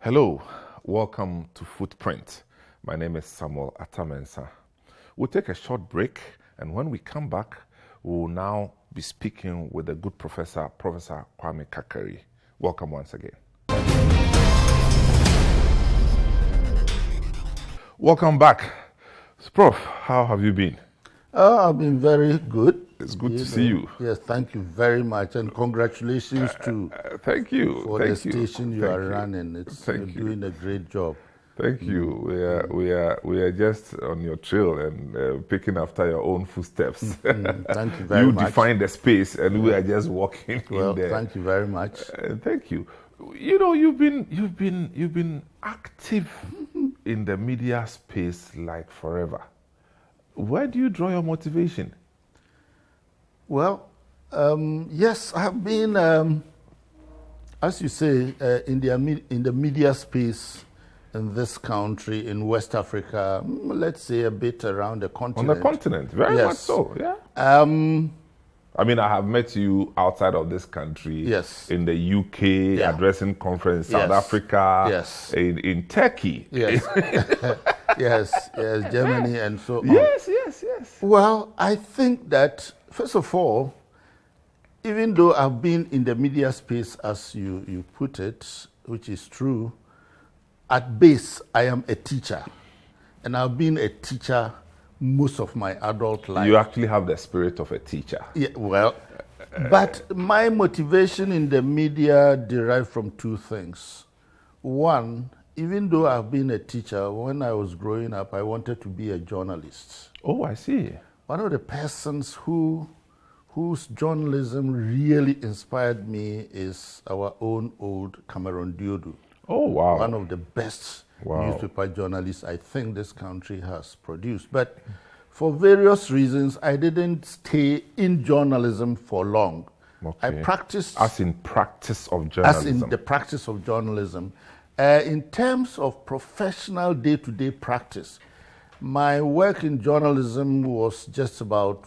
Hello, welcome to Footprint. My name is Samuel Atamensa. We'll take a short break, and when we come back, we'll now be speaking with a good professor, Professor Kwame Karikari. Welcome once again. Welcome back. Prof, how have you been? I've been very good. It's good to see you. Yes, thank you very much, and congratulations to thank you for thank the you. station you Thank are you. running. It's Thank you're you. doing a great job. Thank you. We are just on your trail and picking after your own footsteps. Thank you very much. You define the space, and we are just walking in there. Thank you very much. Thank you. You know, you've been active in the media space like forever. Where do you draw your motivation? Well, yes, I have been, as you say, in the media space in this country, in West Africa, let's say a bit around the continent. On the continent, very much so, yeah. I mean, I have met you outside of this country, yes, in the UK, addressing conference, South Africa, in Turkey. Yes. yes, Germany and so on. Yes. Well, I think that, first of all, even though I've been in the media space, as you put it, which is true, at base, I am a teacher. And I've been a teacher most of my adult life. You actually have the spirit of a teacher. Yeah, well, but my motivation in the media derived from two things. One, even though I've been a teacher, when I was growing up, I wanted to be a journalist. Oh, I see. One of the persons whose journalism really inspired me is our own old Cameron Diodu. Oh, wow. One of the best newspaper journalists I think this country has produced. But for various reasons, I didn't stay in journalism for long. Okay. I practiced... As in practice of journalism? As in the practice of journalism. In terms of professional day-to-day practice, my work in journalism was just about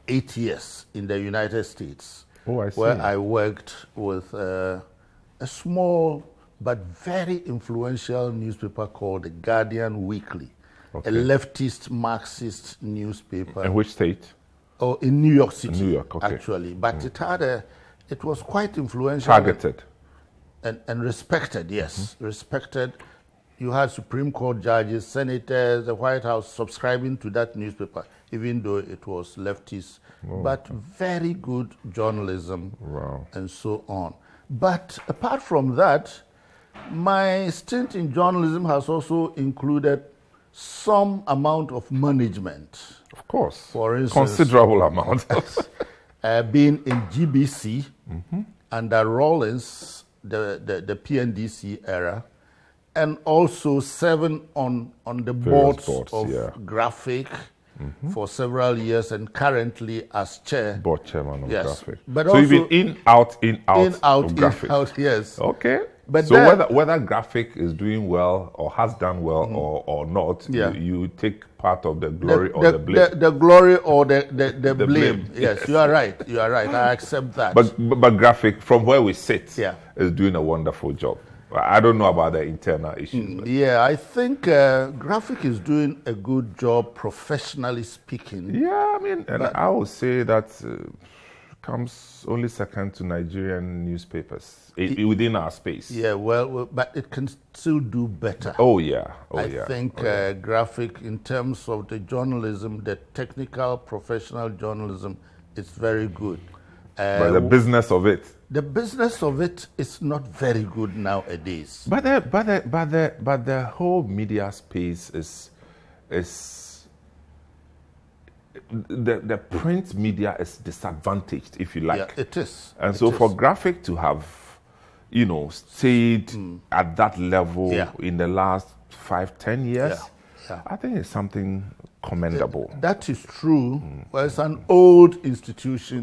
8 years in the United States. Oh, I see. Where I worked with a small but very influential newspaper called The Guardian Weekly, a leftist Marxist newspaper. In which state? Oh, in New York City, New York, okay. Actually. But it was quite influential. Targeted. And respected, yes, respected. You had Supreme Court judges, senators, the White House subscribing to that newspaper, even though it was leftist, but very good journalism and so on. But apart from that, my stint in journalism has also included some amount of management. Of course. For instance, considerable amount. Being in GBC under Rawlins, the PNDC era, and also serving on the boards of Graphic for several years, and currently as board chairman of Graphic. But so also you've been in, out of Graphic. In, out, yes. Okay. But so whether Graphic is doing well or has done well or not, you take part of the glory or the blame. The glory or the blame. Yes, you are right. You are right. I accept that. But Graphic, from where we sit, is doing a wonderful job. I don't know about the internal issues. I think Graphic is doing a good job, professionally speaking. Yeah, I mean, and I would say that comes only second to Nigerian newspapers within our space. Yeah, well, but it can still do better. I think Graphic, in terms of the journalism, the technical, professional journalism, it's very good. But the business of it? The business of it is not very good nowadays. But the whole media space is the print media is disadvantaged, if you like. Yeah, it is. And so for Graphic to have, stayed at that level in the last 5-10 years, I think it's something commendable. That is true. Well, it's an old institution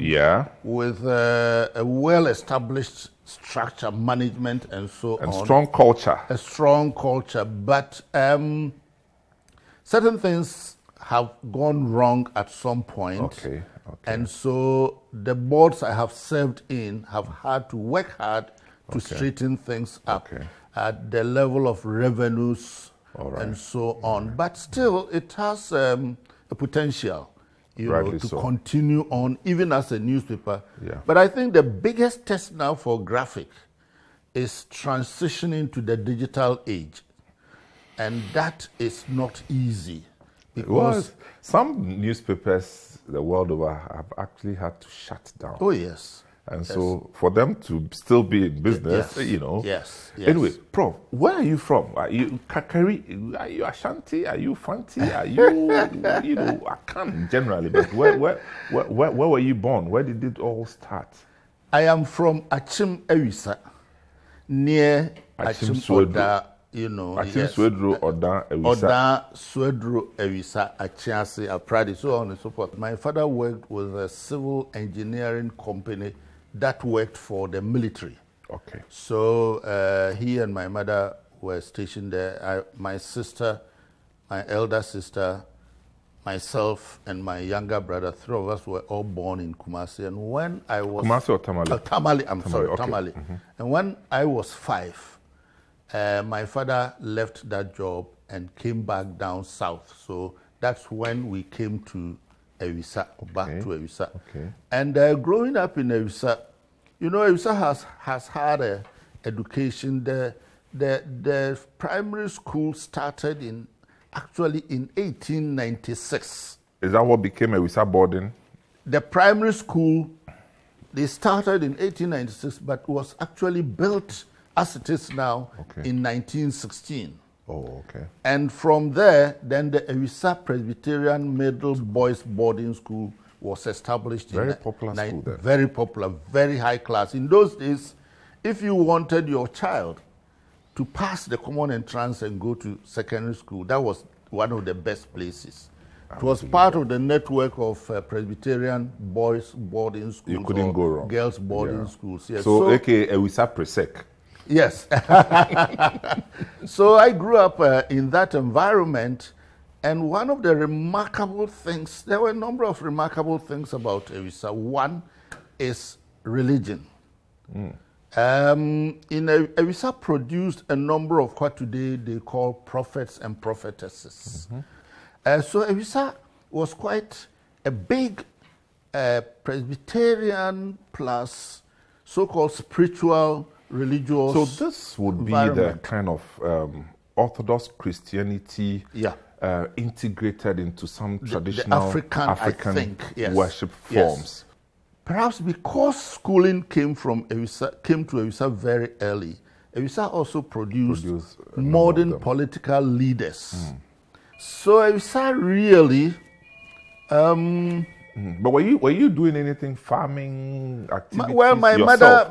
with a well-established structure, management, and so on. And strong culture. A strong culture. But certain things have gone wrong at some point. And so the boards I have served in have had to work hard to straighten things up. at the level of revenues and so on. But still, it has a potential, to continue on, even as a newspaper. Yeah. But I think the biggest test now for graphic is transitioning to the digital age. And that is not easy. Because some newspapers the world over have actually had to shut down. Oh, yes. And so for them to still be in business, Yes. Anyway, Prof, where are you from? Are you Kakari? Are you Ashanti? Are you Fanti? Are you, I can't generally, but where were you born? Where did it all start? I am from Achim Ewisa, near Achim Oda, Achim Swedru, Oda, Ewisa. Oda, Swedru, Ewisa, Achiasi, Apradi, so on and so forth. My father worked with a civil engineering company that worked for the military. Okay. So he and my mother were stationed there. My sister, my elder sister, myself, and my younger brother, 3 of us were all born in Kumasi. And when I was... Kumasi or Tamale? Tamale, I'm sorry, okay. Tamale. And when I was 5, my father left that job and came back down south. So that's when we came to Ewisa, back to Ewisa. Okay. And growing up in Ewisa, Ewisa has had a education. The primary school started actually in 1896. Is that what became Ewisa boarding? The primary school, they started in 1896, but was actually built as it is now in 1916. Oh, okay. And from there, then the Ewisa Presbyterian Middle Boys Boarding School was established. Very popular school then. Very popular, very high class. In those days, if you wanted your child to pass the common entrance and go to secondary school, that was one of the best places. It was part of the network of Presbyterian boys boarding schools. You couldn't go wrong. Girls boarding schools. Yes. So aka Ewisa Presec. Yes. So I grew up in that environment, and one of the remarkable things, there were a number of remarkable things about Ewisa. One is religion. Ewisa produced a number of what today they call prophets and prophetesses. So Ewisa was quite a big Presbyterian plus so-called spiritual religious. So this would be the kind of Orthodox Christianity integrated into some traditional the African worship forms. Perhaps because schooling came to Ewisa very early, Ewisa also produced modern political leaders. So Ewisa really... But were you doing anything, farming activities? My mother,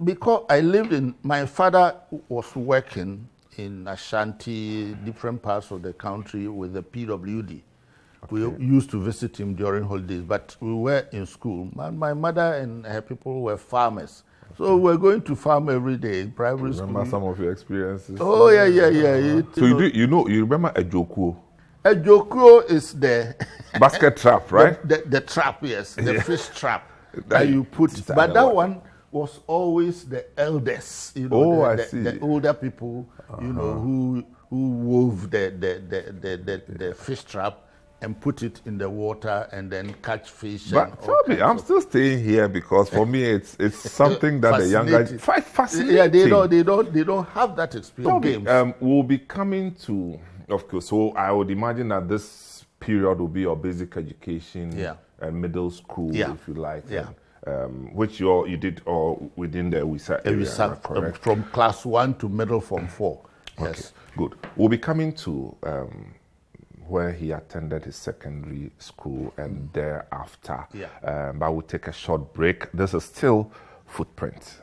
because I lived in, my father was working in Ashanti, different parts of the country with the PWD. We used to visit him during holidays, but we were in school. My mother and her people were farmers. So we're going to farm every day in primary school. Remember some of your experiences? Oh, yeah. You remember a joku? A joku is the basket trap, right? The trap, yes, the fish trap that you put. But that one was always the elders, the older people, who wove the fish trap and put it in the water and then catch fish. But tell me, I'm still staying here because for me it's something that the younger fascinating. Yeah, they don't have that experience. We'll be coming to. Of course, so I would imagine that this period will be your basic education and middle school, if you like, which you did all within the Ewisa area, correct? From class 1 to middle form 4. Okay, yes. Good. We'll be coming to where he attended his secondary school and thereafter. But we'll take a short break. This is still Footprint.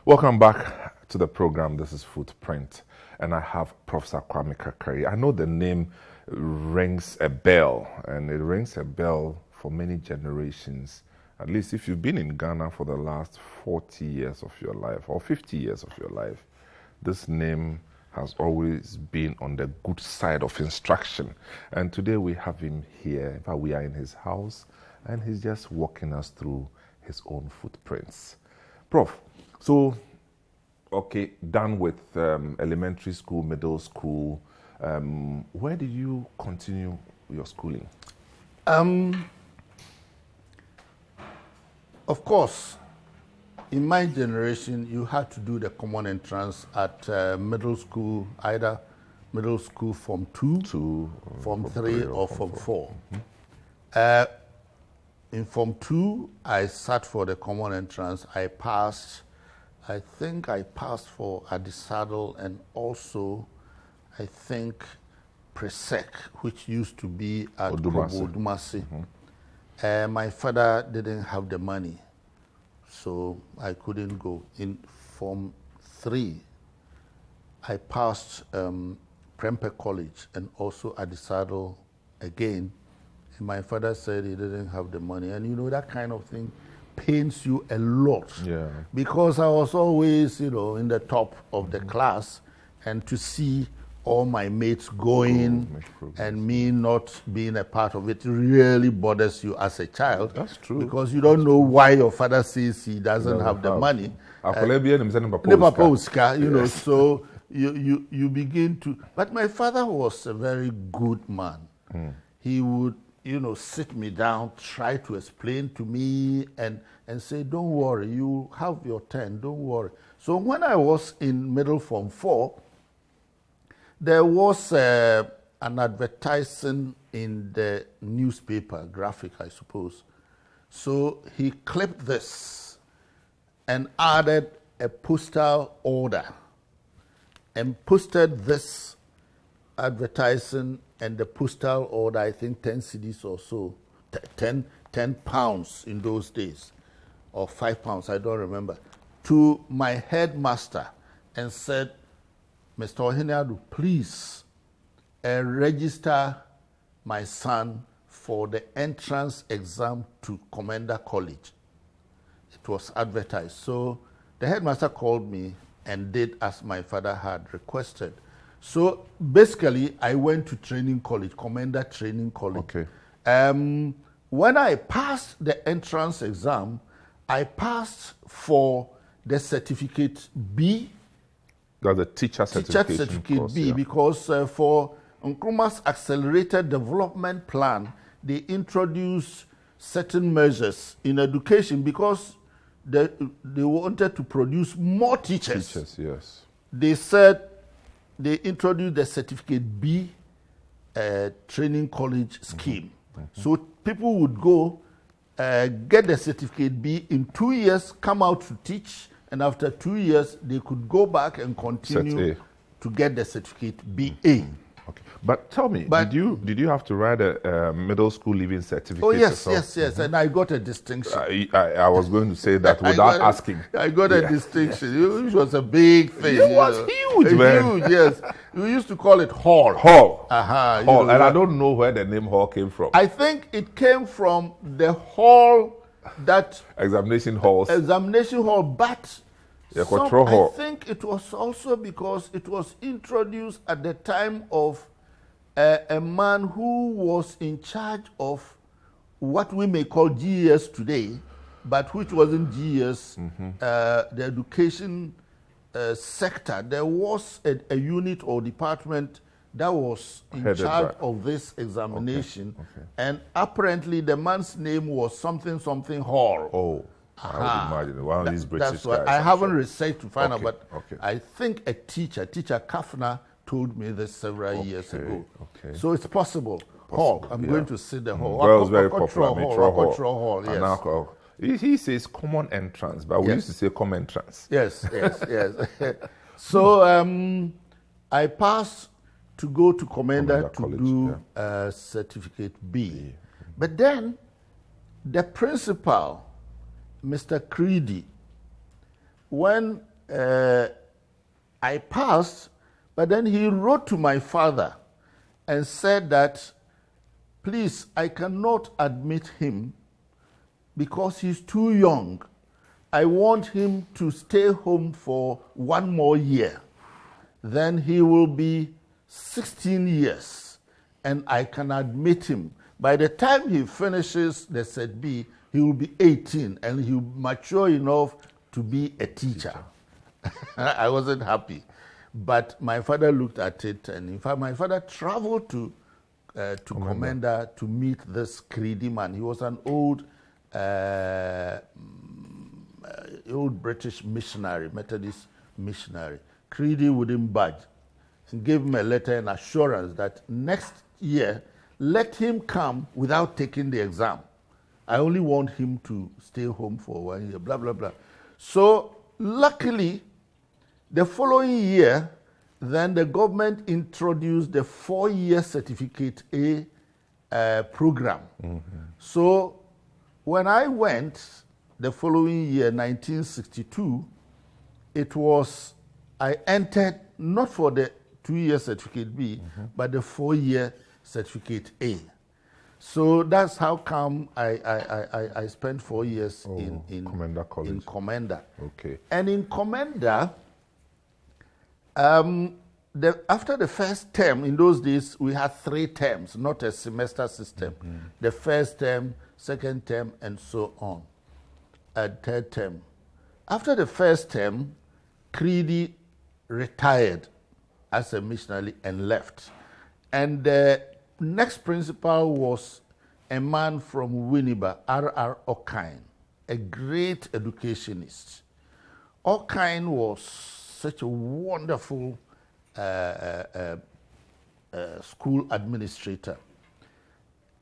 Welcome back to the program. This is Footprint, and I have Professor Kwame Karikari. I know the name rings a bell, and it rings a bell for many generations. At least if you've been in Ghana for the last 40 years of your life or 50 years of your life, this name has always been on the good side of instruction. And today we have him here. In fact, we are in his house, and he's just walking us through his own footprints. Prof, so, okay, done with elementary school, middle school. Where did you continue your schooling? Of course, in my generation, you had to do the common entrance at middle school, either middle school Form 2, Form 3, or Form 4. In Form 2, I sat for the common entrance. I passed, I think I passed for Adisadel and also, I think, Presec, which used to be at Odumasi. My father didn't have the money, so I couldn't go. In Form 3, I passed Prempeh College and also Adisadel again. And my father said he didn't have the money. And you know, that kind of thing pains you a lot. Yeah. Because I was always, you know, in the top of the class, and to see all my mates going and me not being a part of it really bothers you as a child. That's true. Because you don't know why your father says he doesn't have the money. You know, so you begin to. But my father was a very good man. He would, you know, sit me down, try to explain to me and say, don't worry, you have your turn, don't worry. So when I was in middle Form 4, there was an advertising in the newspaper, graphic, I suppose. So he clipped this and added a postal order and posted this advertising and the postal order, I think 10 cedis or so, 10 pounds in those days, or 5 pounds, I don't remember, to my headmaster and said, Mr. Oheniadu, please register my son for the entrance exam to Commander College. It was advertised. So the headmaster called me and did as my father had requested. So basically, I went to training college, Commander Training College. Okay. When I passed the entrance exam, I passed for the certificate B. That's the teacher certificate course, B, yeah. Because for Nkrumah's accelerated development plan, they introduced certain measures in education because they wanted to produce more teachers. Teachers, yes. They said they introduced the certificate B training college scheme. So people would go get the certificate B in 2 years, come out to teach, and after 2 years, they could go back and continue to get the certificate BA. Okay. But tell me, did you have to write a middle school leaving certificate? Oh, yes, and I got a distinction. I was going to say that without asking. I got a distinction, which was a big thing. It was huge, man. Huge, yes. We used to call it Hall. Hall. Hall. And I don't know where the name Hall came from. I think it came from the hall that... Examination hall, but... I think it was also because it was introduced at the time of a man who was in charge of what we may call GES today, but which wasn't GES, the education sector. There was a unit or department that was in charge of this examination, and apparently the man's name was something Hall. Oh. I would imagine one of these British guys. I haven't researched to find out, but I think a teacher Kafna, told me this several years ago. So it's possible. Hall. I'm going to see the hall. Well, it's very popular. Hall, yes. He says common entrance, but we used to say common entrance. Yes. So I passed to go to Commander College, to do certificate B. But then the principal, Mr. Creedy, when I passed, but then he wrote to my father and said that, please, I cannot admit him because he's too young. I want him to stay home for 1 more year. Then he will be 16 years, and I can admit him. By the time he finishes the Set B, he will be 18 and he will mature enough to be a teacher. I wasn't happy. But my father looked at it, and in fact, my father traveled to Commander to meet this Kridi man. He was an old British missionary, Methodist missionary. Kridi wouldn't budge. He gave him a letter and assurance that next year, let him come without taking the exam. I only want him to stay home for 1 year, blah, blah, blah. So luckily, the following year, then the government introduced the 4-year Certificate A program. So when I went the following year, 1962, I entered not for the 2-year Certificate B, but the 4-year Certificate A. So that's how come I spent 4 years in Commander College. In Commander. Okay. And in Commander, after the first term, in those days, we had 3 terms, not a semester system. The first term, second term, and so on. Third term. After the first term, Kridi retired as a missionary and left. And the next principal was a man from Winneba, R.R. Okine, a great educationist. Okine was such a wonderful school administrator.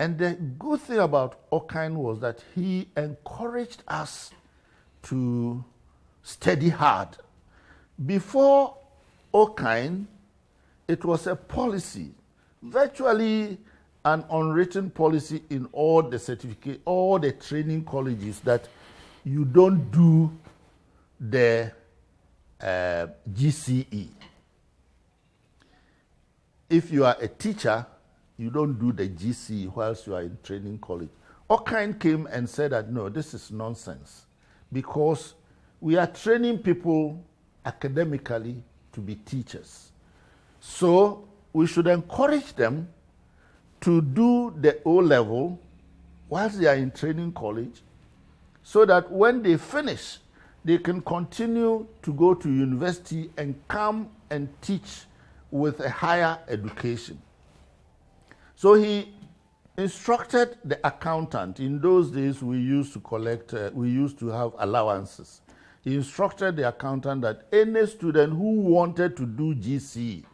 And the good thing about Okine was that he encouraged us to study hard. Before Okine, it was a policy, virtually an unwritten policy in all the training colleges, that you don't do the GCE. If you are a teacher, you don't do the GCE whilst you are in training college. Okine came and said that, no, this is nonsense, because we are training people academically to be teachers. So we should encourage them to do the O-level whilst they are in training college, so that when they finish, they can continue to go to university and come and teach with a higher education. So he instructed the accountant. In those days, we used to have allowances. He instructed the accountant that any student who wanted to do GCE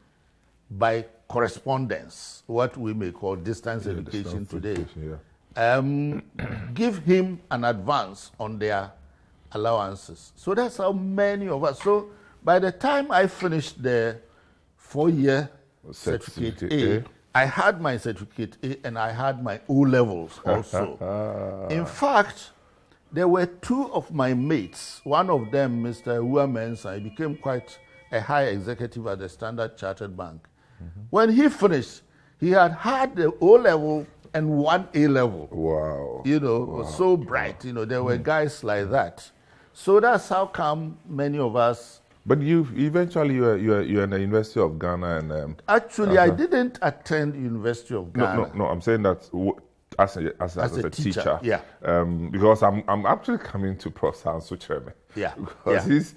by correspondence, what we may call distance education today, give him an advance on their allowances. So that's how many of us. So by the time I finished the 4-year Certificate A, I had my Certificate A and I had my O-levels also. In fact, there were 2 of my mates. One of them, Mr. Uamensa, he became quite a high executive at the Standard Chartered Bank. When he finished, he had the O-level and 1 A-level. Wow. Was so bright. There were guys like that. So that's how come many of us. But you eventually you're in the University of Ghana and actually I didn't attend University of Ghana. No, I'm saying that as a teacher. Yeah. Because I'm actually coming to Prof. Sansuchreme. Yeah. Because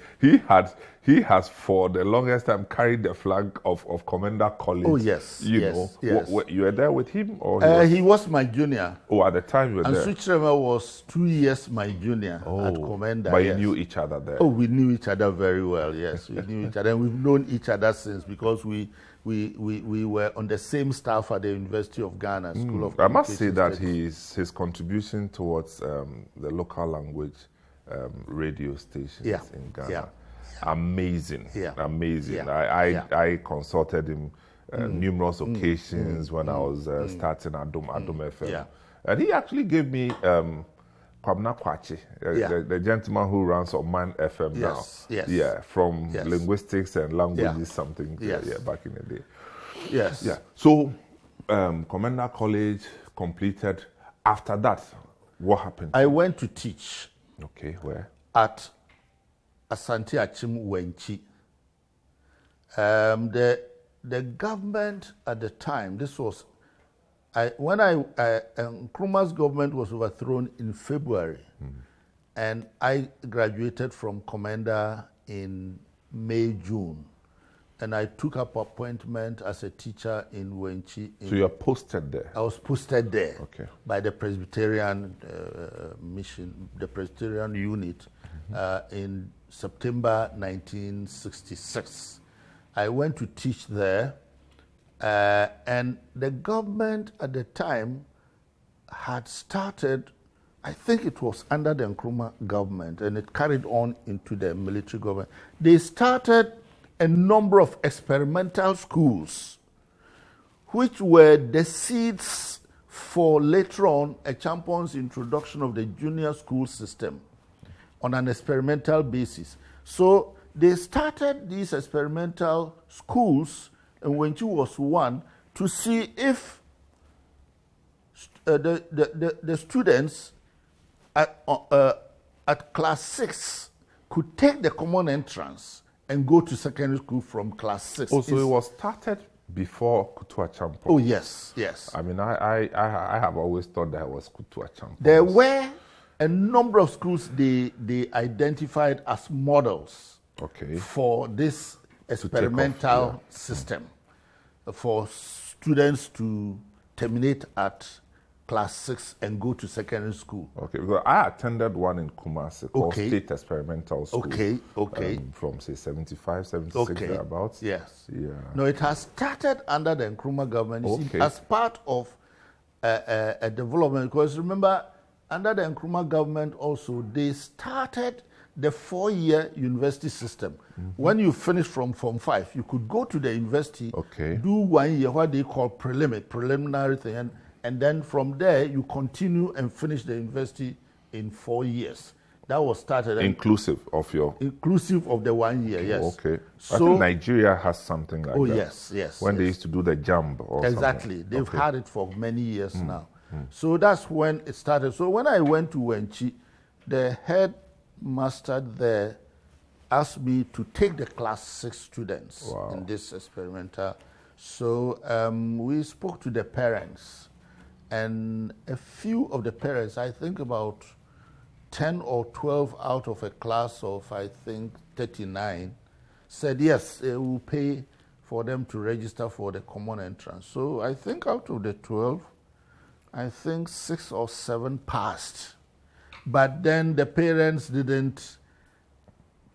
he has for the longest time carried the flag of Commander College. Oh yes. Yes. You were there with him, or he was my junior. Oh, at the time you were there. And Sansuchreme was 2 years my junior at Commander. But you knew each other there. Oh, we knew each other very well. Yes, we knew each other, and we've known each other since, because we were on the same staff at the University of Ghana School of Communication. I must say that his contribution towards the local language radio stations in Ghana, amazing, amazing. Yeah. I consulted him numerous occasions when I was starting Adom FM, and he actually gave me Kwame Karikari, the gentleman who runs Oman FM now. Yes. From linguistics and languages, something. Back in the day. Yes. Yeah. So, Commander College completed. After that, what happened? I went to teach. Okay, where? At Asante Achim Wenchi. The government at the time, this was, when Nkrumah's government was overthrown in February, And I graduated from commander in May, June. And I took up appointment as a teacher in Wenchi. So you are posted there? I was posted there by the Presbyterian mission, the Presbyterian unit, in September 1966. I went to teach there, and the government at the time had started, I think it was under the Nkrumah government, and it carried on into the military government. They started a number of experimental schools, which were the seeds for later on a champion's introduction of the junior school system on an experimental basis. So they started these experimental schools, and Wenchi was one, to see if the students at class 6 could take the common entrance and go to secondary school from class 6. Oh, so it was started before Kutu Achampong? Oh, yes, yes. I mean, I have always thought that it was Kutu Achampong. There were a number of schools they identified as models for this experimental system for students to terminate at class 6 and go to secondary school. Okay, because I attended one in Kumasi called State Experimental School. From, say, 75, 76, thereabouts. Yes. Yeah. No, it has started under the Nkrumah government. You see, as part of a development, because remember, under the Nkrumah government also, they started the 4-year university system. When you finish from Form 5, you could go to the university, do 1 year, what they call preliminary thing, and then from there, you continue and finish the university in 4 years. That was started. Inclusive of the 1 year, yes. Okay. So, I think Nigeria has something like that. Oh, yes, yes. When they used to do the jump or exactly. something. They've had it for many years now. So that's when it started. So when I went to Wenchi, the headmaster there asked me to take the class 6 students in this experimental. So we spoke to the parents. And a few of the parents, I think about 10 or 12 out of a class of, I think, 39, said yes, they will pay for them to register for the common entrance. So I think out of the 12, I think 6 or 7 passed. But then the parents didn't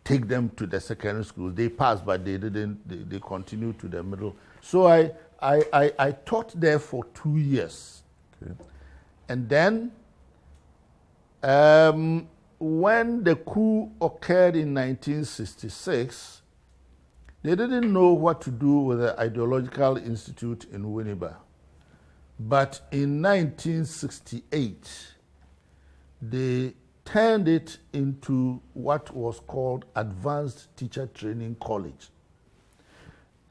take them to the secondary school. They passed, but they didn't, they continued to the middle. So I taught there for 2 years. And then when the coup occurred in 1966, they didn't know what to do with the Ideological Institute in Winneba. But in 1968, they turned it into what was called Advanced Teacher Training College.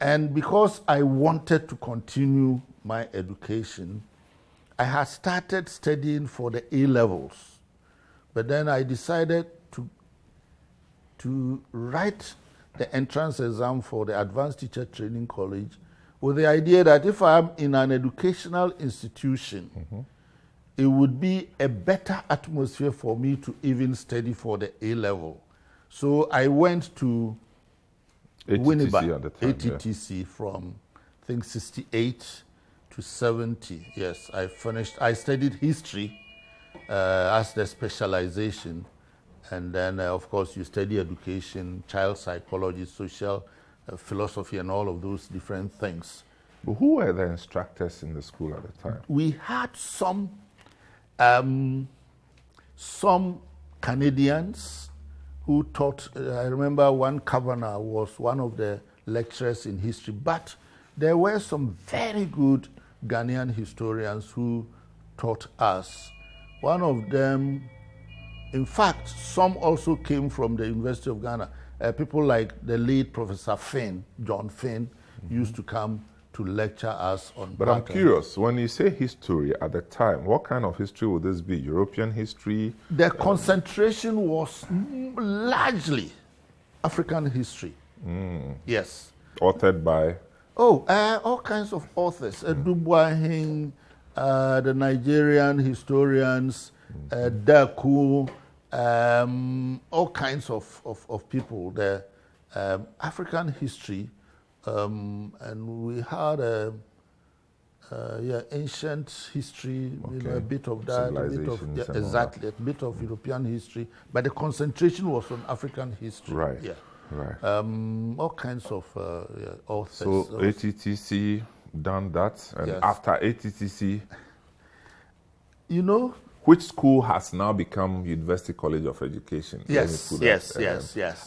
And because I wanted to continue my education, I had started studying for the A-levels, but then I decided to write the entrance exam for the Advanced Teacher Training College with the idea that if I'm in an educational institution, it would be a better atmosphere for me to even study for the A-level. So I went to Winneba, ATTC from, I think, 68 to 70, yes, I studied history as the specialization. And then, of course, you study education, child psychology, social philosophy, and all of those different things. But who were the instructors in the school at the time? We had some Canadians who taught. I remember one Kavanagh was one of the lecturers in history, but there were some very good Ghanaian historians who taught us. One of them, in fact, some also came from the University of Ghana. People like the late Professor Finn, John Finn, used to come to lecture us on But I'm curious, when you say history at the time, what kind of history would this be? European history? The concentration was largely African history. Yes. Authored by? All kinds of authors. Dubois Hing, the Nigerian historians, Daku, all kinds of people. The African history, and we had ancient history, a bit of that, a bit of exactly, a bit of European history, but the concentration was on African history. Right. Yeah. Right. All kinds of authors. So ATTC done that, and Yes. after ATTC, which school has now become University College of Education? Yes.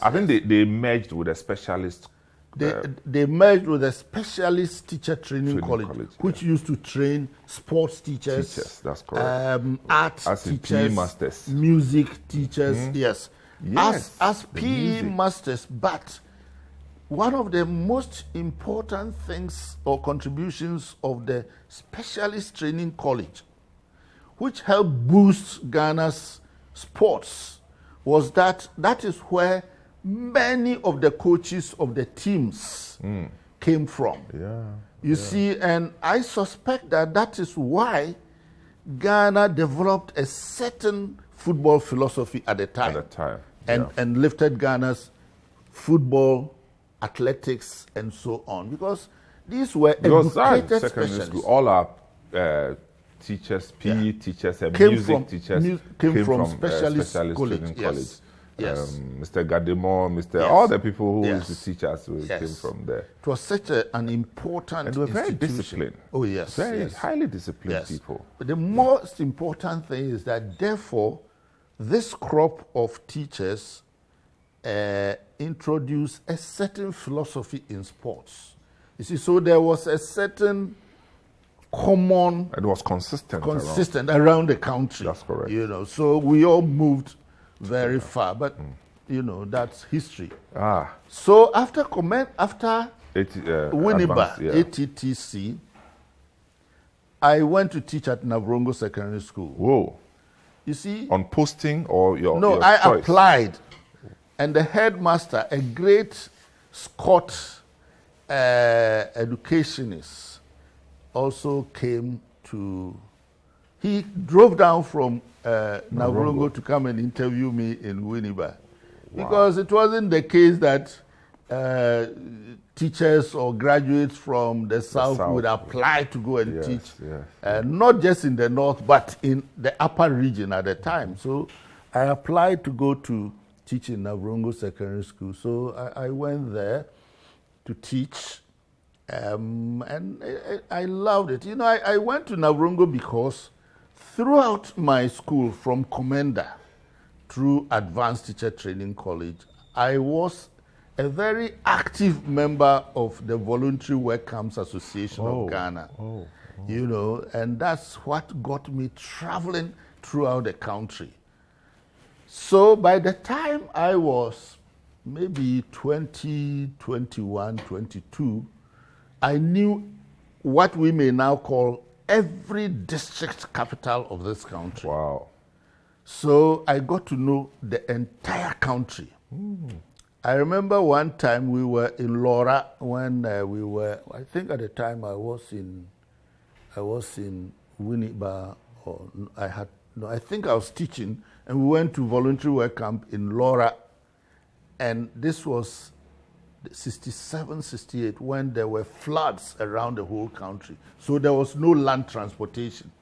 I think they merged with a specialist. They merged with a specialist teacher training college, which used to train sports teachers. That's correct. Art as teachers, PE masters, music teachers. Yes. Yes, as PE masters, but one of the most important things or contributions of the specialist training college, which helped boost Ghana's sports, was that is where many of the coaches of the teams came from. You see, and I suspect that is why Ghana developed a certain football philosophy at the time. And lifted Ghana's football, athletics, and so on. Because these were educated secondary school, all our teachers, PE teachers, and music teachers came from specialist college. Yes. Mr. Gademore, all the people who used to teach us came from there. It was such an important and they were very disciplined. Oh, yes. Very highly disciplined people. But the most important thing is that, therefore, this crop of teachers introduced a certain philosophy in sports. You see, so there was a certain common... It was consistent around the country. That's correct. So we all moved very far, but that's history. So after Winneba, ATTC, I went to teach at Navrongo Secondary School. Whoa! You see, on posting or your no, I applied, and the headmaster, a great Scot educationist, also came to. He drove down from Navrongo to come and interview me in Winneba, because it wasn't the case that teachers or graduates from the south would apply to go and teach, not just in the north, but in the upper region at the time. So I applied to go to teach in Navrongo Secondary School. So I went there to teach, and I loved it. I went to Navrongo because throughout my school, from Commander through Advanced Teacher Training College, I was a very active member of the Voluntary Work Camps Association of Ghana. And that's what got me traveling throughout the country. So by the time I was maybe 20, 21, 22, I knew what we may now call every district capital of this country. Wow. So I got to know the entire country. I remember one time we were in Laura when I think at the time I was in Winneba, or I think I was teaching, and we went to voluntary work camp in Laura, and this was 67, 68, when there were floods around the whole country. So there was no land transportation.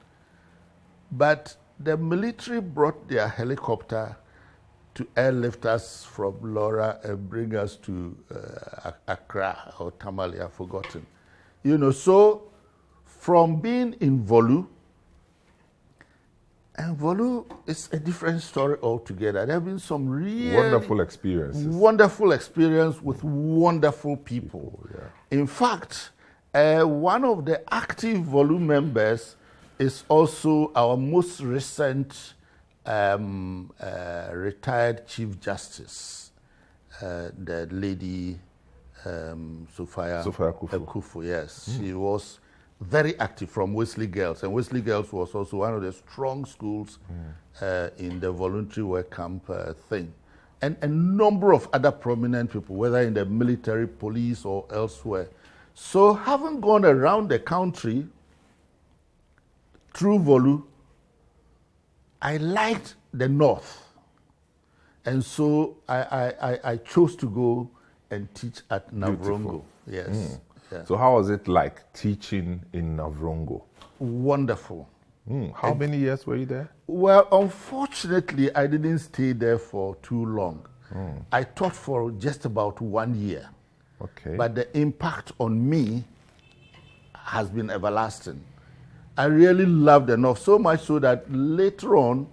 But the military brought their helicopter to airlift us from Laura and bring us to Accra or Tamale, I've forgotten. So from being in Volu, and Volu is a different story altogether. There have been some really wonderful experiences. Wonderful experience with wonderful people. In fact, one of the active Volu members is also our most recent retired Chief Justice, the lady Sophia Kufu. Yes, she was very active from Wesley Girls, and Wesley Girls was also one of the strong schools in the voluntary work camp thing. And a number of other prominent people, whether in the military, police, or elsewhere. So having gone around the country through Volu, I liked the north. And so I chose to go and teach at Navrongo. Yes. Yeah. So how was it like teaching in Navrongo? Wonderful. How many years were you there? Well, unfortunately, I didn't stay there for too long. I taught for just about 1 year. Okay. But the impact on me has been everlasting. I really loved enough, so much so that later on,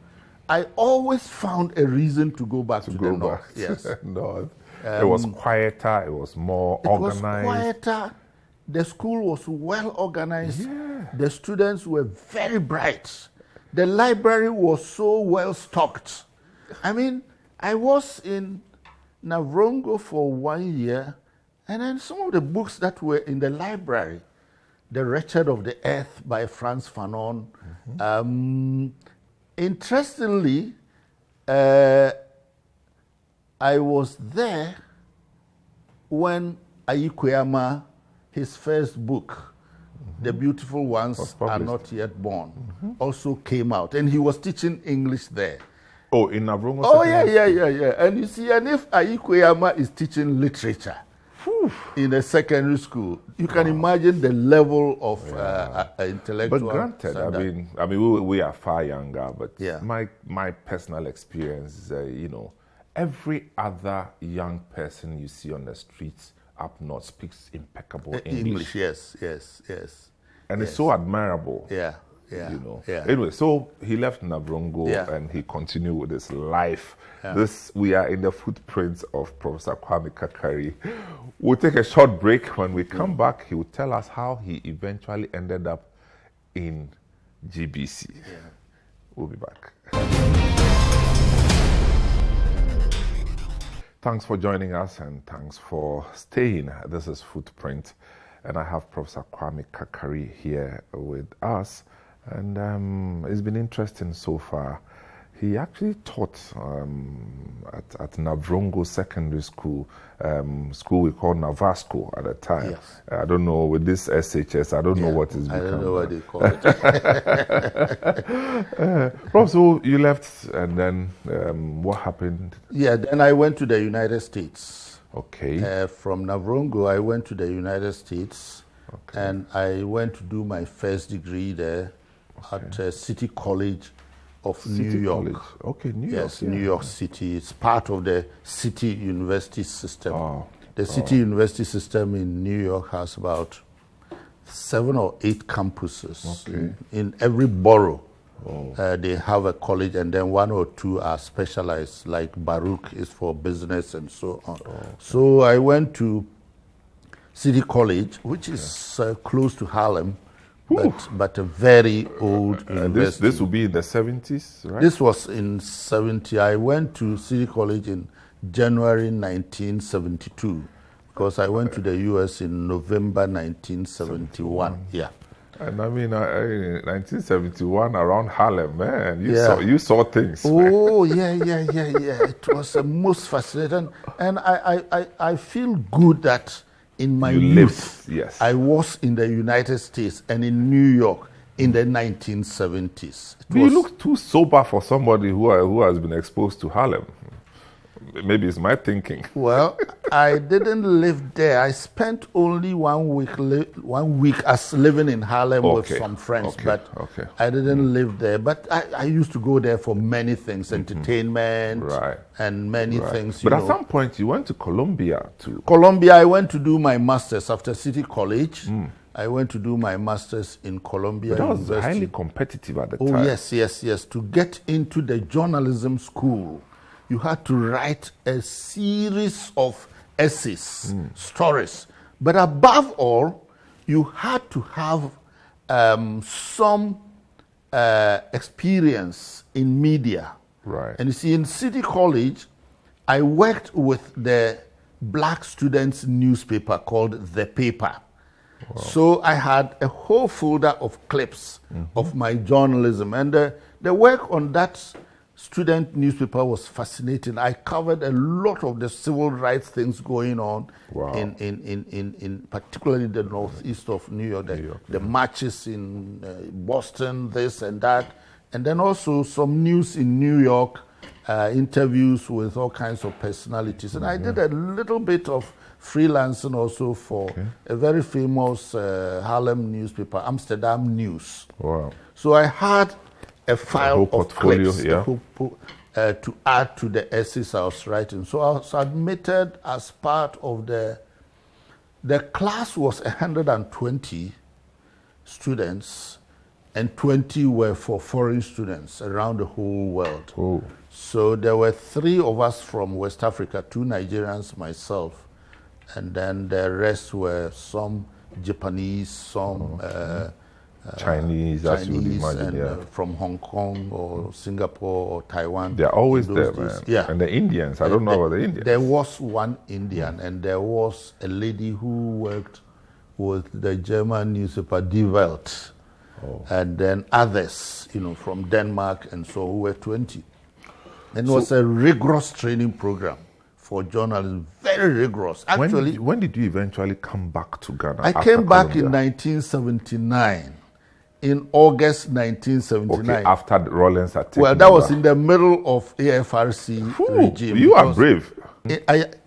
I always found a reason to go back to the north. Yes. North. It was quieter, it was more organized. It was quieter. The school was well organized. Yeah. The students were very bright. The library was so well stocked. I mean, I was in Navrongo for 1 year, and then some of the books that were in the library, The Wretched of the Earth by Frantz Fanon. Interestingly, I was there when Ayikweyama, his first book, The Beautiful Ones Are Not Yet Born, also came out. And he was teaching English there. Oh, in Navrongo? Oh, yeah. And you see, and if Ayikweyama is teaching literature in a secondary school, you can imagine the level of intellectual. But granted, standard. I mean, we are far younger, but Yeah. my personal experience is, every other young person you see on the streets up north speaks impeccable English. Yes. And it's so admirable. Yeah. Anyway, so he left Navrongo and he continued with his life. We are in the footprints of Professor Kwame Karikari. We'll take a short break. When we come back, he will tell us how he eventually ended up in GBC. We'll be back. Thanks for joining us and thanks for staying. This is Footprint, and I have Professor Kwame Karikari here with us. And it's been interesting so far. He actually taught at Navrongo Secondary School, school we called Navasco at the time. Yes. I don't know, with this SHS, I don't know what it's become. I don't know what they call it. Prof, so you left, and then what happened? Yeah, then I went to the United States. Okay. From Navrongo, I went to the United States, and I went to do my first degree there at City College of New York. College. Okay, New York. Yes, New York City. It's part of the City University system. The City University system in New York has about 7 or 8 campuses. In every borough. They have a college, and then 1 or 2 are specialized, like Baruch is for business and so on. So I went to City College, which is close to Harlem, but a very old university. This will be in the 70s, right? This was in 70. I went to City College in January 1972 because I went to the U.S. in November 1971. Yeah. And I mean, in 1971, around Harlem, man, you saw things. Oh, yeah. It was most fascinating. And I feel good that in my youth, I was in the United States and in New York in the 1970s. You look too sober for somebody who has been exposed to Harlem. Maybe it's my thinking. Well, I didn't live there. I spent only 1 week as living in Harlem with some friends, but I didn't live there. But I used to go there for many things, entertainment and many things. But at some point, you went to Columbia too. Columbia, I went to do my master's after City College. I went to do my master's in Columbia University. That was highly competitive at the time. Oh, yes. To get into the journalism school, you had to write a series of essays, stories. But above all, you had to have some experience in media. Right. And you see, in City College, I worked with the black students' newspaper called The Paper. Wow. So I had a whole folder of clips of my journalism. And the work on that student newspaper was fascinating. I covered a lot of the civil rights things going on in particularly the northeast of New York, the marches in Boston, this and that, and then also some news in New York interviews with all kinds of personalities. And I did a little bit of freelancing also for a very famous Harlem newspaper, Amsterdam News. Wow. So I had a file of portfolio, clips to add to the essays I was writing. So I was admitted as part of the class was 120 students, and 20 were for foreign students around the whole world. Oh. So there were 3 of us from West Africa, 2 Nigerians, myself, and then the rest were some Japanese, some Chinese, as you would imagine, and from Hong Kong or Singapore or Taiwan. They're always there, days. man. Yeah. And the Indians, I don't know about the Indians. There was one Indian, and there was a lady who worked with the German newspaper Die Welt, and then others, from Denmark and so who were 20. And it was a rigorous training program for journalism, very rigorous. Actually, when did you eventually come back to Ghana? I came back in 1979. In August 1979. Okay, after the Rollins had taken Well, that over. was in the middle of AFRC regime. You are brave.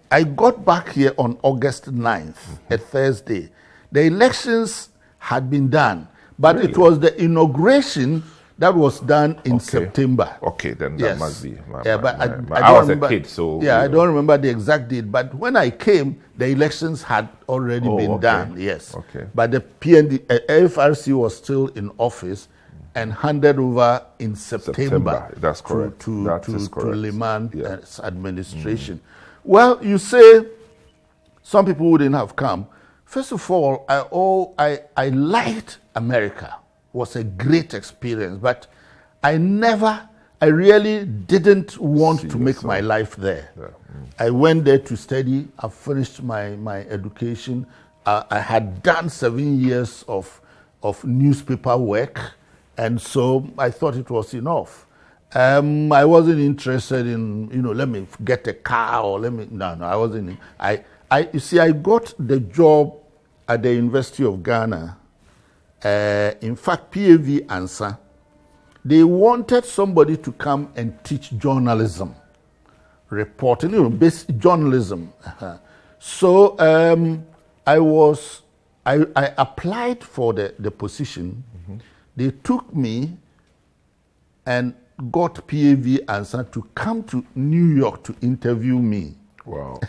I got back here on August 9th, a Thursday. The elections had been done, but it was the inauguration that was done in September. Okay, then that must be. I was a kid, so. Yeah, I don't remember the exact date, but when I came, the elections had already been done, yes. Okay. But the AFRC was still in office and handed over in September. That's correct. To Liman's administration. Well, you say some people wouldn't have come. First of all, I liked America. It was a great experience, but I really didn't want to make my life there. Yeah. I went there to study. I finished my education. I had done 7 years of newspaper work, and so I thought it was enough. I wasn't interested in, let me get a car or no, I wasn't. You see, I got the job at the University of Ghana. In fact, PAV Ansa, they wanted somebody to come and teach journalism, reporting, basic journalism. So I applied for the position. They took me and got PAV Ansa to come to New York to interview me. Wow.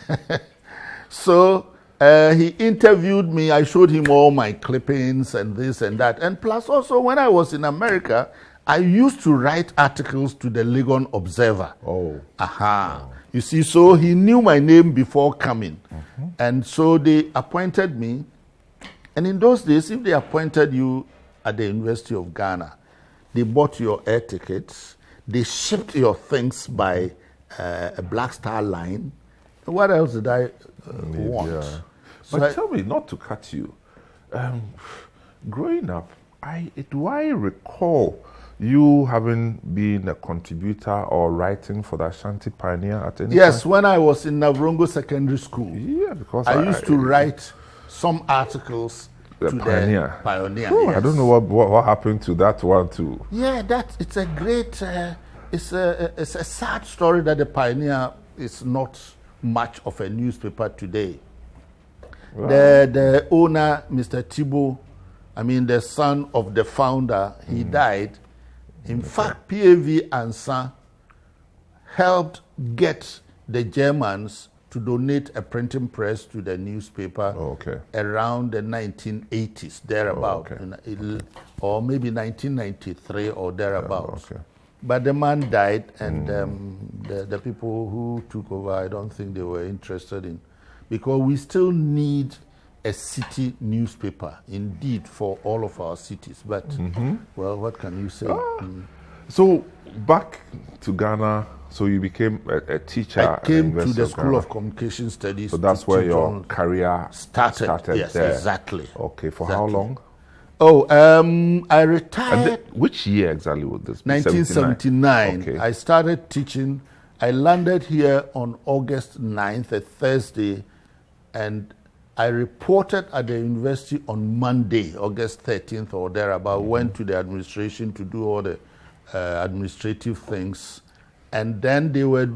So he interviewed me. I showed him all my clippings and this and that. And plus also when I was in America, I used to write articles to the Legon Observer. Oh. Aha. Oh. You see, so he knew my name before coming. And so they appointed me. And in those days, if they appointed you at the University of Ghana, they bought your air tickets, they shipped your things by a Black Star line. What else did I want? Yeah. But tell me, not to cut you, growing up, do I recall you having been a contributor or writing for the Ashanti Pioneer at any Yes, time? when I was in Navrongo Secondary School. Yeah, because I used to write some articles the to Pioneer. the Pioneer. Oh, yes. I don't know what happened to that one too. Yeah, it's a great, it's a sad story that the Pioneer is not much of a newspaper today. Wow. The owner, Mr. Thibault, the son of the founder, he died. In fact, PAV Ansa helped get the Germans to donate a printing press to the newspaper around the 1980s, thereabout, or maybe 1993 or thereabouts. But the man died, and the people who took over, I don't think they were interested in, because we still need a city newspaper, indeed, for all of our cities. But, well, what can you say? So, back to Ghana, so you became a teacher. I came at to the of School Ghana. of Communication Studies. So that's where your career started yes, there. Exactly. Okay, for how long? I retired. Which year exactly was this? 1979. Okay. I started teaching. I landed here on August 9th, a Thursday, and I reported at the university on Monday, August 13th or thereabout. Went to the administration to do all the administrative things, And then they were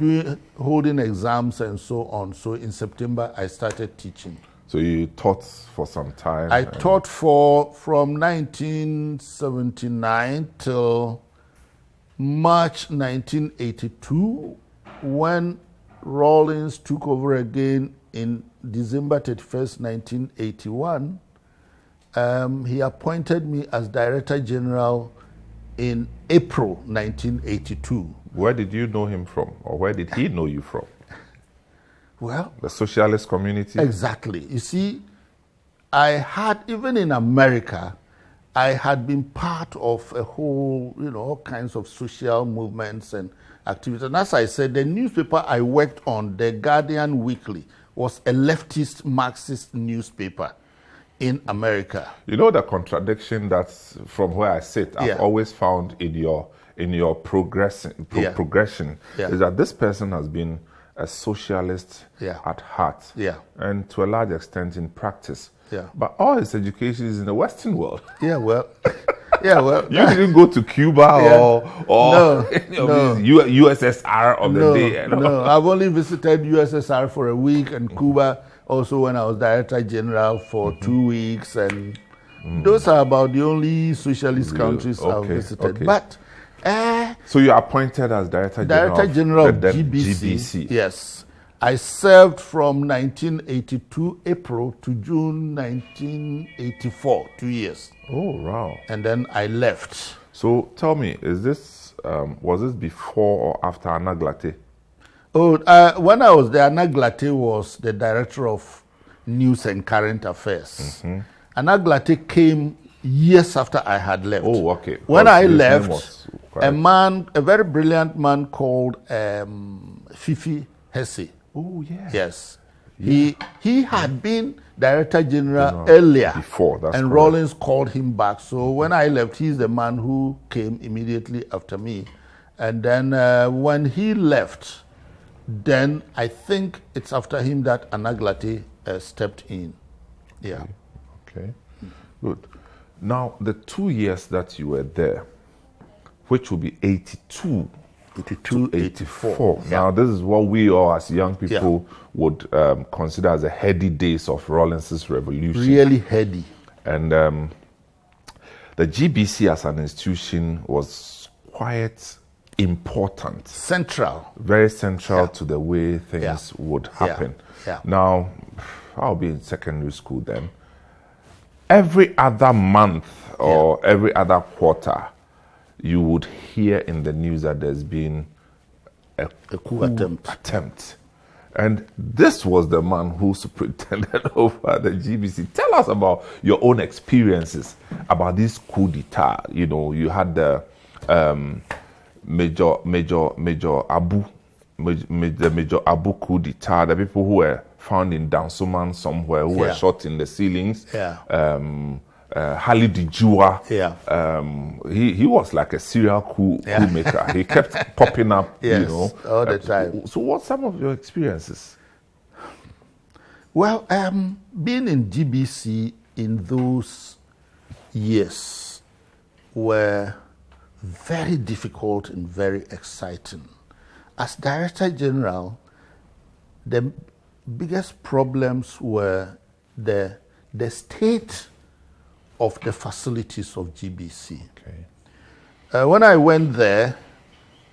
holding exams and so on. So in September, I started teaching. So you taught for some time? I taught from 1979 till March 1982, when Rawlings took over again in December 31st, 1981. He appointed me as Director-General in April 1982. Where did you know him from, or where did he know you from? Well, the socialist community? Exactly. You see, I had, even in America, I had been part of a whole, all kinds of social movements and activities. And as I said, the newspaper I worked on, the Guardian Weekly, was a leftist Marxist newspaper in America. You know the contradiction that's from where I sit, I've always found in your progression is that this person has been a socialist at heart and to a large extent in practice. But all his education is in the Western world. You didn't go to Cuba or USSR of the day. No, I've only visited USSR for a week and Cuba also when I was Director-General for 2 weeks. And those are about the only socialist countries I've visited. But so you are appointed as Director-General of GBC. Yes. I served from 1982 April to June 1984, 2 years. Oh, wow. And then I left. So tell me, is this was this before or after Anaglate? Oh, when I was there, Anaglate was the Director of News and Current Affairs. Anaglate came years after I had left. Oh, okay. When I left, a very brilliant man called Fifi Hesse. Oh, yeah. Yes. He had been Director-General earlier. Before, that's and correct. Rawlings called him back. So when I left, he's the man who came immediately after me. And then when he left, then I think it's after him that Anaglate stepped in. Yeah. Okay. Good. Now, the 2 years that you were there, which will be 82 to 84. Now, this is what we all as young people would consider as the heady days of Rawlings's revolution. Really heady. And the GBC as an institution was quite important. Central. Very central to the way things would happen. Now, I'll be in secondary school then. Every other month or every other quarter, you would hear in the news that there's been a coup attempt. And this was the man who superintended over the GBC. Tell us about your own experiences about this coup d'etat. You had the Major Abu coup d'etat, the people who were found in Dansoman somewhere, who were shot in the ceilings. Halid Dijua, he was like a serial coup maker. He kept popping up, all the time. So what's some of your experiences? Well, being in GBC in those years were very difficult and very exciting. As Director-General, the biggest problems were the state of the facilities of GBC. When I went there,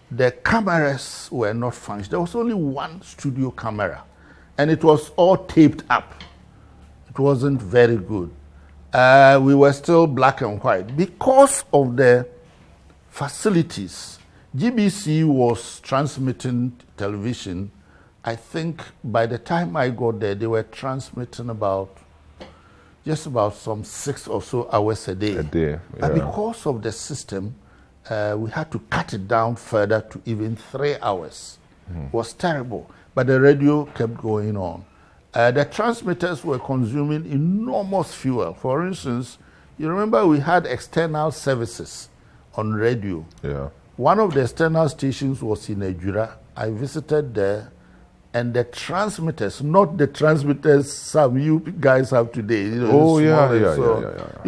the cameras were not functioning. There was only one studio camera, and it was all taped up. It wasn't very good. We were still black and white. Because of the facilities, GBC was transmitting television. I think by the time I got there, they were transmitting just about some 6 or so hours a day. But because of the system, we had to cut it down further to even 3 hours. It was terrible. But the radio kept going on. The transmitters were consuming enormous fuel. For instance, you remember we had external services on radio. One of the external stations was in Ejura. I visited there. And the transmitters, not the transmitters some you guys have today. These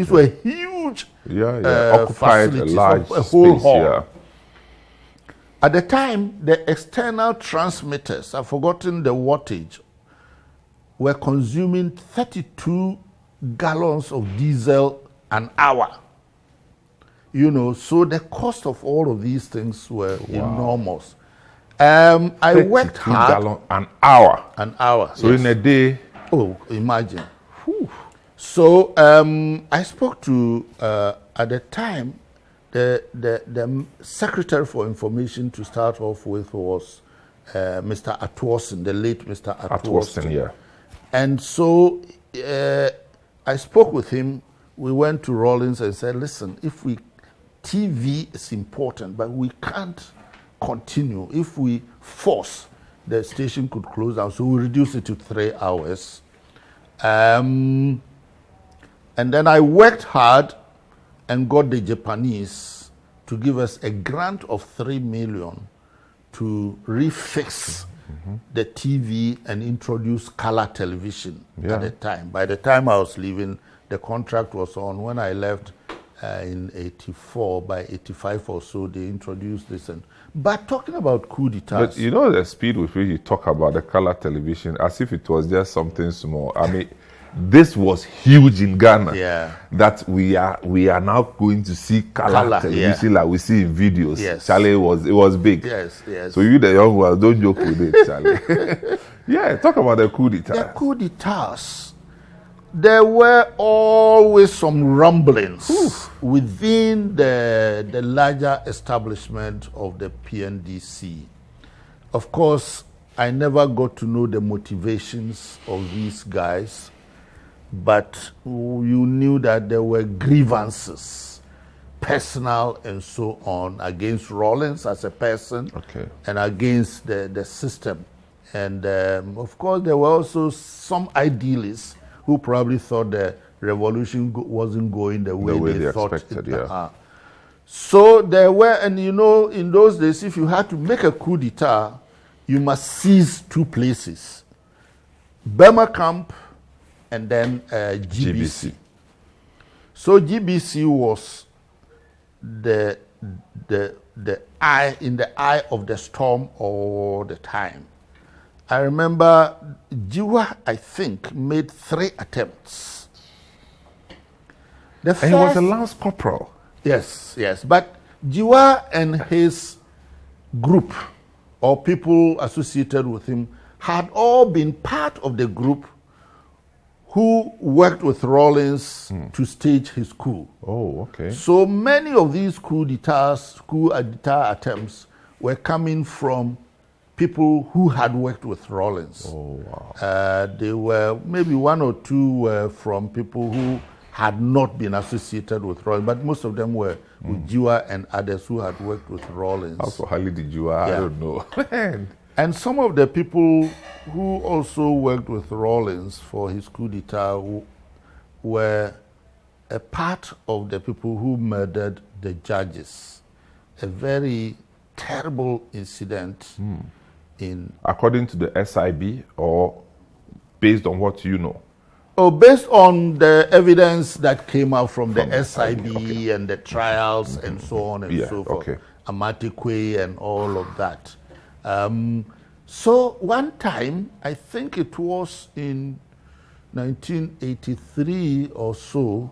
were huge occupied a large whole space, hall. At the time, the external transmitters, I've forgotten the wattage, were consuming 32 gallons of diesel an hour. You know, so the cost of all of these things were enormous. I worked hard. Gallons an hour. An hour. So in a day. Oh, imagine. Whew. So I spoke to, at the time, the Secretary for Information to start off with was Mr. Atworson, the late Mr. Atworson. Yeah. And so I spoke with him. We went to Rawlings and said, listen, TV is important, but we can't continue. If we force, the station could close down. So we reduced it to 3 hours. And then I worked hard and got the Japanese to give us a grant of 3 million to refix the TV and introduce color television at the time. By the time I was leaving, the contract was on. When I left in 84, by 85 or so, they introduced this. But talking about coup d'etat. But you know the speed with which you talk about the color television, as if it was just something small. I mean, this was huge in Ghana. Yeah. That we are now going to see color television like we see in videos. Yes. Charlie, it was big. Yes, yes. So you the young ones, don't joke with it, Charlie. Yeah, talk about the coup d'etat. The coup d'etats. There were always some rumblings within the larger establishment of the PNDC. Of course, I never got to know the motivations of these guys, but you knew that there were grievances, personal and so on, against Rawlings as a person and against the system. And of course, there were also some idealists who probably thought the revolution wasn't going the way they thought expected, it. So there were, and you know, in those days, if you had to make a coup d'etat, you must seize 2 places, Burma Camp and then GBC. So GBC was the eye in the eye of the storm all the time. I remember Jiwa, I think, made 3 attempts. And he was a lance corporal. Yes, yes. But Jiwa and his group, or people associated with him, had all been part of the group who worked with Rawlings to stage his coup. Oh, okay. So many of these coup d'etat attempts were coming from people who had worked with Rawlings. Oh, wow. They were maybe 1 or 2 were from people who had not been associated with Rawlings, but most of them were with Jiwa and others who had worked with Rawlings. Also, Hali did Jiwa, I don't know. And some of the people who also worked with Rawlings for his coup d'etat were a part of the people who murdered the judges. A very terrible incident according to the SIB, or based on what you know? Oh, based on the evidence that came out from the SIB and the trials and so on and so forth, Amatikwe and all of that. So one time, I think it was in 1983 or so,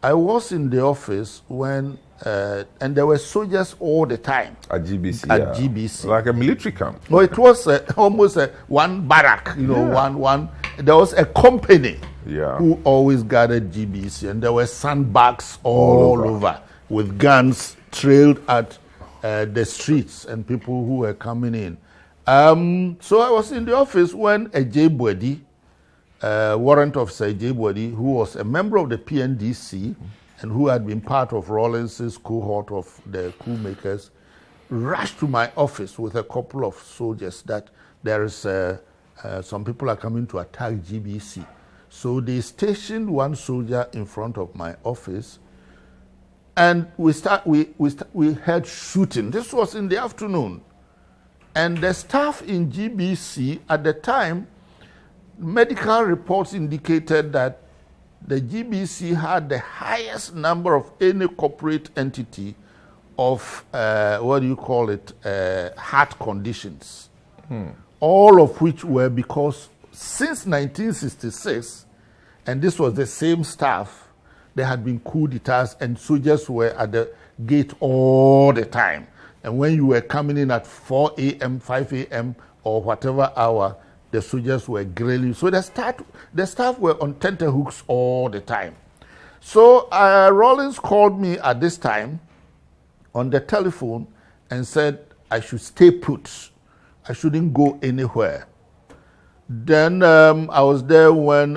I was in the office when, and there were soldiers all the time. At GBC? At GBC. Like a military camp? No, it was almost one barrack, you know, one. There was a company who always guarded GBC, and there were sandbags all over with guns trailed at the streets and people who were coming in. So I was in the office when a J-Bwedi, warrant officer J-Bwedi, who was a member of the PNDC and who had been part of Rawlings' cohort of the coup makers, rushed to my office with a couple of soldiers that there is some people are coming to attack GBC. So they stationed one soldier in front of my office, and we heard shooting. This was in the afternoon. And the staff in GBC at the time, medical reports indicated that the GBC had the highest number of any corporate entity of, heart conditions. All of which were because since 1966, and this was the same staff, there had been coup d'etats and soldiers were at the gate all the time. And when you were coming in at 4 a.m., 5 a.m., or whatever hour, the soldiers were grilling. So the staff were on tenterhooks all the time. So Rawlings called me at this time on the telephone and said I should stay put. I shouldn't go anywhere. Then I was there when,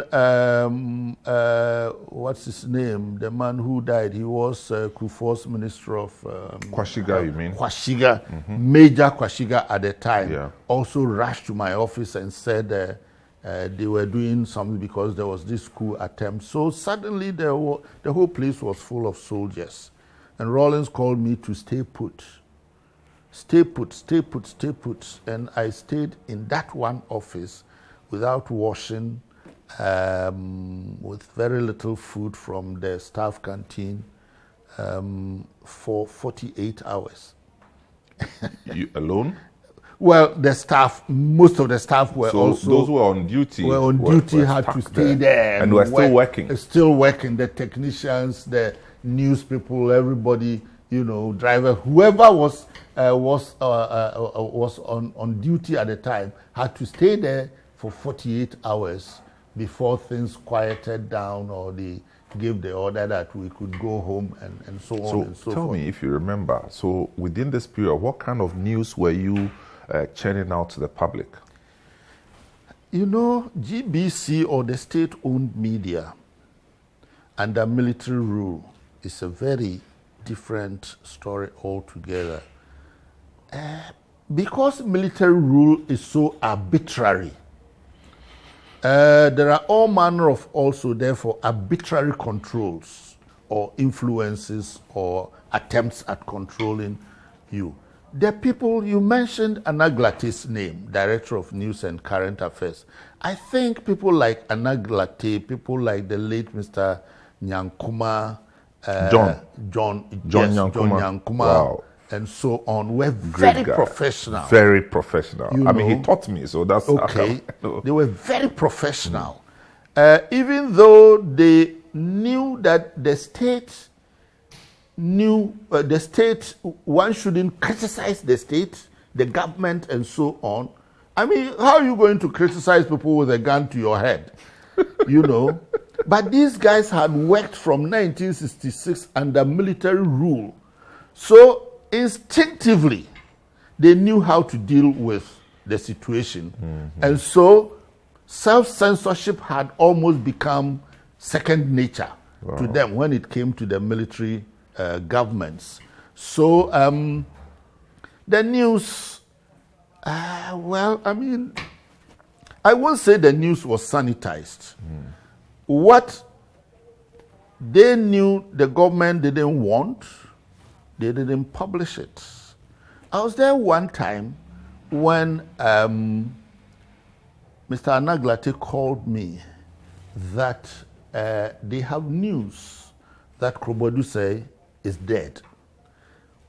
what's his name? The man who died, he was Kufuor's Minister of... Kwashiga, you mean? Kwashiga, Major Kwashiga at the time, also rushed to my office and said they were doing something because there was this coup attempt. So suddenly the whole place was full of soldiers. And Rawlings called me to stay put. Stay put, stay put, stay put. And I stayed in that one office without washing, with very little food from the staff canteen for 48 hours. You alone? Well, the staff, most of the staff were also... those who were on duty had to stay there. And were still working. Still working. The technicians, the news people, everybody, driver, whoever was on duty at the time had to stay there for 48 hours before things quieted down or they gave the order that we could go home and so on and so forth. Tell me if you remember, so within this period, what kind of news were you churning out to the public? GBC or the state-owned media under military rule is a very different story altogether. Because military rule is so arbitrary, there are all manner of also, therefore, arbitrary controls or influences or attempts at controlling you. The people, you mentioned Anaglate's name, Director of News and Current Affairs. I think people like Anaglate, people like the late Mr. Nyankuma, John Nyankuma, wow, and so on, were very professional. Very professional. He taught me, so that's okay. They were very professional. Even though they knew that the state one shouldn't criticize the state, the government, and so on. How are you going to criticize people with a gun to your head? But these guys had worked from 1966 under military rule. So instinctively, they knew how to deal with the situation. And so self-censorship had almost become second nature to them when it came to the military governments. So the news, I won't say the news was sanitized. What they knew the government didn't want, they didn't publish it. I was there one time when Mr. Anaglate called me that they have news that Kroboduse is dead.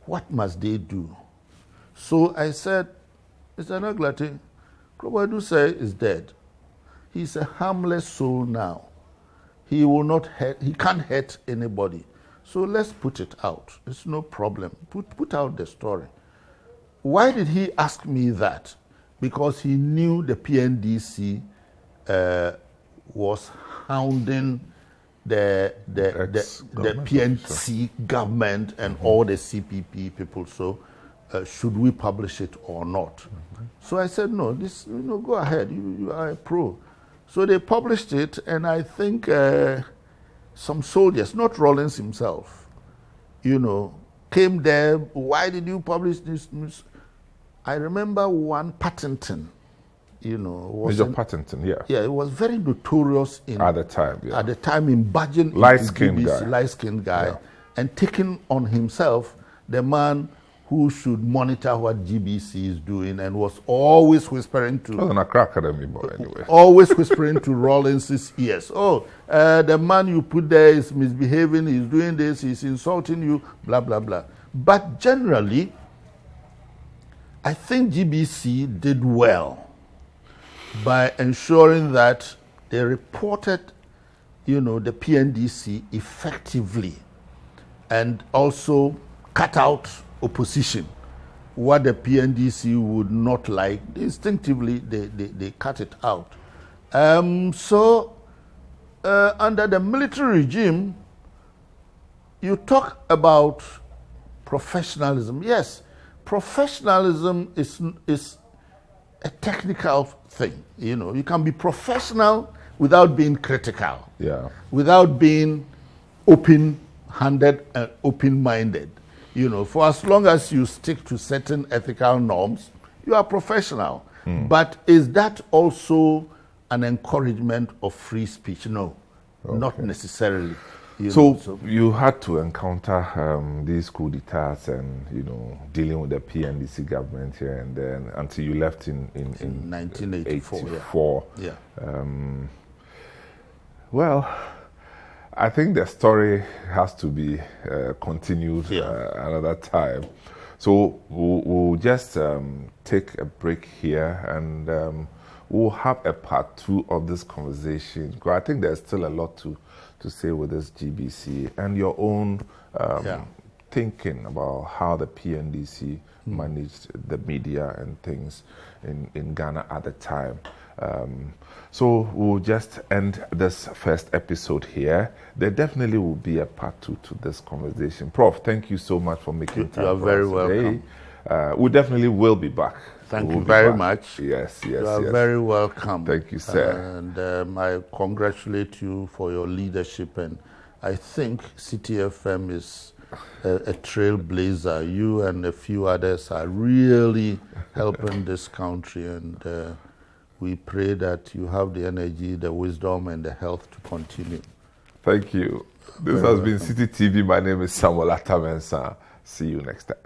What must they do? So I said, Mr. Anaglate, Kroboduse is dead. He's a harmless soul now. He can't hurt anybody. So let's put it out. It's no problem. Put out the story. Why did he ask me that? Because he knew the PNDC was hounding the PNC government and all the CPP people. So should we publish it or not? So I said, no, go ahead. You are a pro. So they published it, and I think some soldiers, not Rawlings himself, came there. Why did you publish this news? I remember one Patterson, Major Patterson, yeah. Yeah, it was very notorious at the time. Yeah. At the time in budging light-skinned guy, and taking on himself the man who should monitor what GBC is doing, and was always whispering to... Wasn't a crack academy boy, anyway. Always whispering to Rawlings' ears. The man you put there is misbehaving, he's doing this, he's insulting you, blah, blah, blah. But generally, I think GBC did well by ensuring that they reported, the PNDC effectively and also cut out opposition. What the PNDC would not like, instinctively they cut it out. So under the military regime, you talk about professionalism. Yes, professionalism is a technical thing. You can be professional without being critical, without being open-handed and open-minded. For as long as you stick to certain ethical norms, you are professional. But is that also an encouragement of free speech? No, not necessarily. So you had to encounter these coup d'etats and dealing with the PNDC government here and then until you left in 1984. Yeah. Well, I think the story has to be continued another time. So we'll just take a break here and we'll have a part 2 of this conversation. Because I think there's still a lot to say with this GBC and your own thinking about how the PNDC managed the media and things in Ghana at the time. So we'll just end this first episode here. There definitely will be a part 2 to this conversation. Prof, thank you so much for making time. You are very welcome. We definitely will be back. Thank you very much. Yes. You are very welcome. Thank you, sir. And I congratulate you for your leadership. And I think CTFM is a trailblazer. You and a few others are really helping this country. And we pray that you have the energy, the wisdom, and the health to continue. Thank you. This has been City TV. My name is Samuel Atamensa. See you next time.